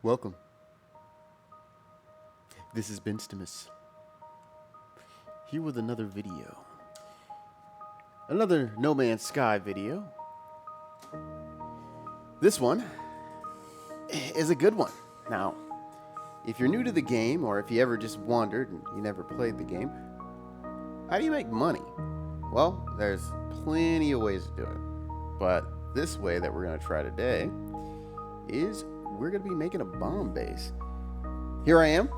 Welcome. This is Ben Stimus, here with another video. Another No Man's Sky video. This one is a good one. Now, if you're new to the game, or if you ever just wandered and you never played the game, how do you make money? Well, there's plenty of ways to do it. But this way that we're going to try today is we're going to be making a bomb base. Here I am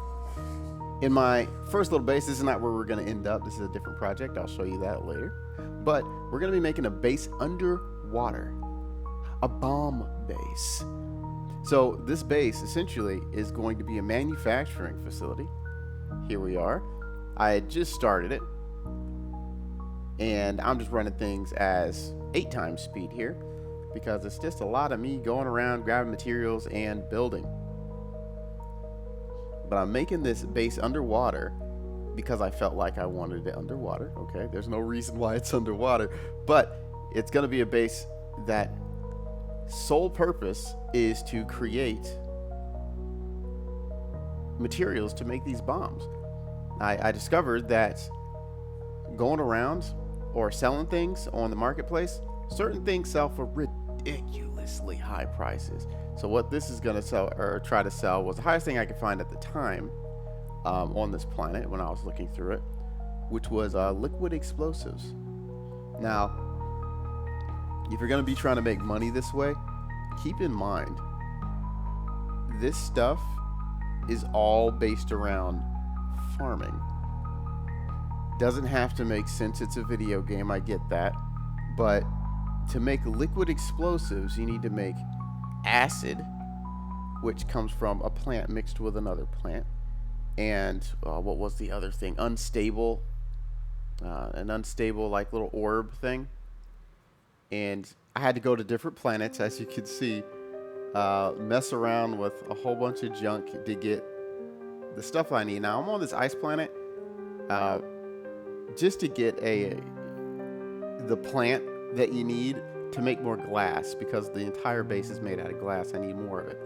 in my first little base. This is not where we're going to end up. This is a different project. I'll show you that later. But we're going to be making a base underwater, a bomb base. So this base essentially is going to be a manufacturing facility. Here we are. I had just started it, and I'm just running things as 8 times speed here, because it's just a lot of me going around grabbing materials and building. But I'm making this base underwater because I felt like I wanted it underwater. Okay, there's no reason why it's underwater, but it's going to be a base that sole purpose is to create materials to make these bombs. I discovered that going around or selling things on the marketplace, certain things sell for ridiculously high prices. So what this is going to sell, or try to sell, was the highest thing I could find at the time on this planet when I was looking through it, which was liquid explosives. Now, if you're going to be trying to make money this way, keep in mind this stuff is all based around farming. Doesn't have to make sense. It's a video game, I get that, but to make liquid explosives, you need to make acid, which comes from a plant mixed with another plant, and what was the other thing? Unstable, an unstable like little orb thing. And I had to go to different planets, as you can see, mess around with a whole bunch of junk to get the stuff I need. Now I'm on this ice planet, just to get the plant that you need to make more glass, because the entire base is made out of glass. I need more of it.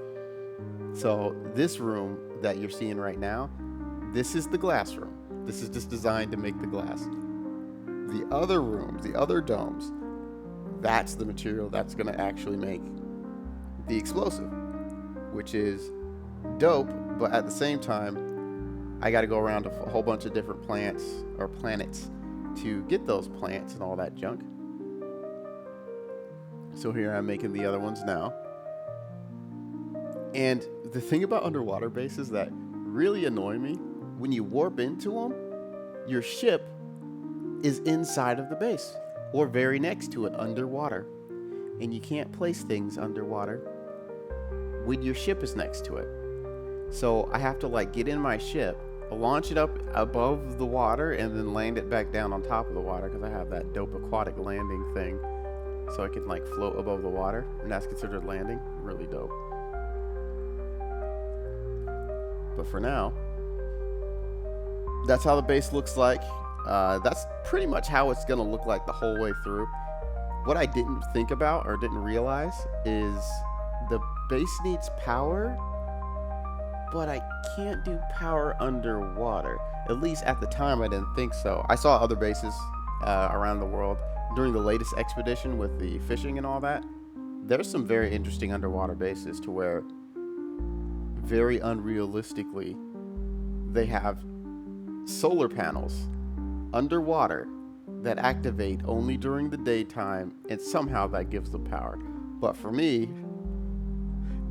So this room that you're seeing right now, this is the glass room. This is just designed to make the glass. The other rooms, the other domes, that's the material that's going to actually make the explosive, which is dope. But at the same time, I got to go around to a whole bunch of different plants or planets to get those plants and all that junk. So here I'm making the other ones now. And the thing about underwater bases that really annoy me, when you warp into them, your ship is inside of the base or very next to it underwater. And you can't place things underwater when your ship is next to it. So I have to like get in my ship, launch it up above the water, and then land it back down on top of the water, because I have that dope aquatic landing thing. So I can like float above the water, and that's considered landing. Really dope. But for now, that's how the base looks like. That's pretty much how it's gonna look like the whole way through. What I didn't think about or didn't realize is the base needs power, but I can't do power underwater. At least at the time I didn't think so. I saw other bases around the world during the latest expedition with the fishing and all that. There's some very interesting underwater bases to where very unrealistically they have solar panels underwater that activate only during the daytime, and somehow that gives them power. But for me,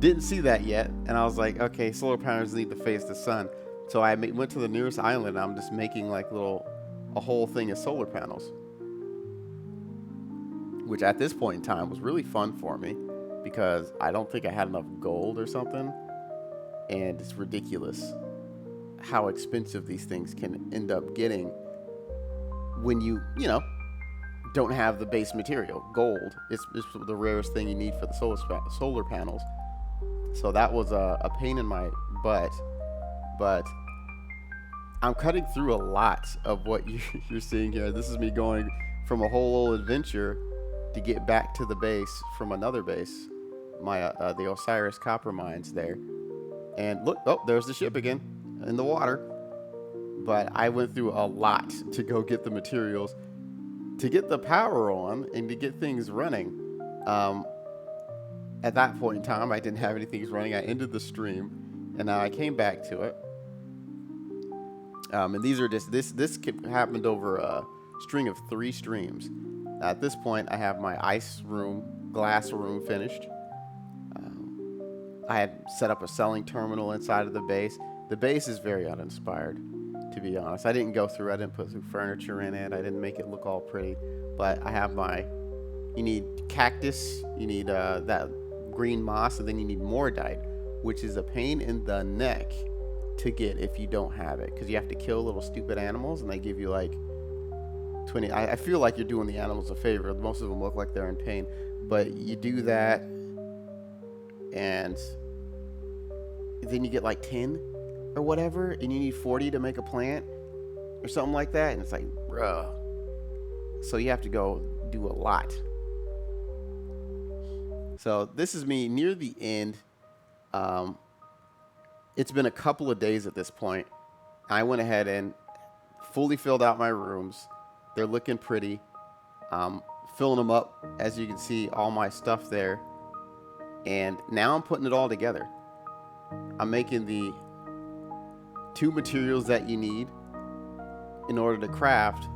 didn't see that yet, and I was like, okay, solar panels need to face the sun. So I went to the nearest island, and I'm just making like a whole thing of solar panels, which at this point in time was really fun for me, because I don't think I had enough gold or something, and it's ridiculous how expensive these things can end up getting when you don't have the base material. Gold is the rarest thing you need for the solar panels. So that was a pain in my butt, but I'm cutting through a lot of what you're seeing here. This is me going from a whole little adventure to get back to the base from another base, my the Osiris copper mines there. And look, oh, there's the ship again in the water. But I went through a lot to go get the materials, to get the power on, and to get things running. At that point in time, I didn't have anything running. I ended the stream, and now I came back to it. And these are just this happened over a string of 3 streams. At this point, I have my glass room finished. I had set up a selling terminal inside of the base. The base is very uninspired, to be honest. I didn't go through. I didn't put some furniture in it. I didn't make it look all pretty. But I have you need cactus, you need that green moss, and then you need mortite, which is a pain in the neck to get if you don't have it, because you have to kill little stupid animals, and they give you like 20. I feel like you're doing the animals a favor. Most of them look like they're in pain, but you do that, and then you get like 10 or whatever, and you need 40 to make a plant or something like that, and it's like, bruh. So you have to go do a lot. So this is me near the end. It's been a couple of days at this point. I went ahead and fully filled out my rooms. They're looking pretty. Filling them up, as you can see, all my stuff there. And now I'm putting it all together. I'm making the 2 materials that you need in order to craft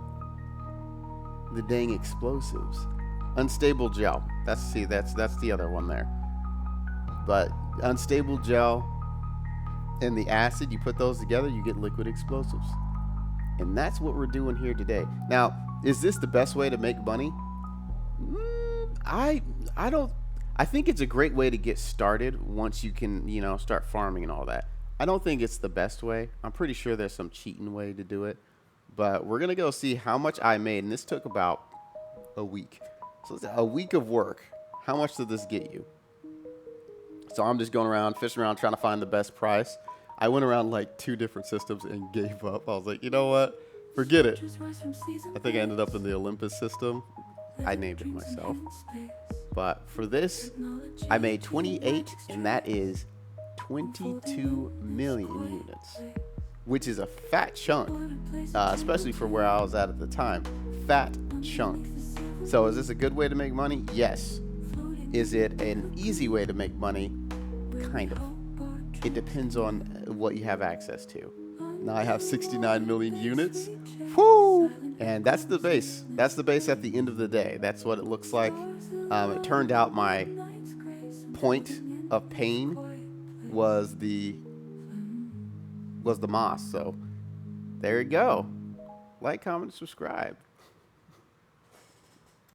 the dang explosives. Unstable gel. That's the other one there. But unstable gel and the acid, you put those together, you get liquid explosives. And that's what we're doing here today. Now, is this the best way to make money? I think it's a great way to get started once you can, start farming and all that. I don't think it's the best way. I'm pretty sure there's some cheating way to do it. But we're going to go see how much I made. And this took about a week. So it's a week of work. How much did this get you? So I'm just going around, fishing around, trying to find the best price. I went around like 2 different systems and gave up. I was like, you know what? Forget it. I think I ended up in the Olympus system. I named it myself. But for this, I made 28, and that is 22 million units, which is a fat chunk, especially for where I was at the time. Fat chunk. So is this a good way to make money? Yes. Is it an easy way to make money? Kind of. It depends on what you have access to. Now I have 69 million units. Woo! And that's the base. That's the base at the end of the day. That's what it looks like. It turned out my point of pain was the moss. So there you go. Like, comment, subscribe.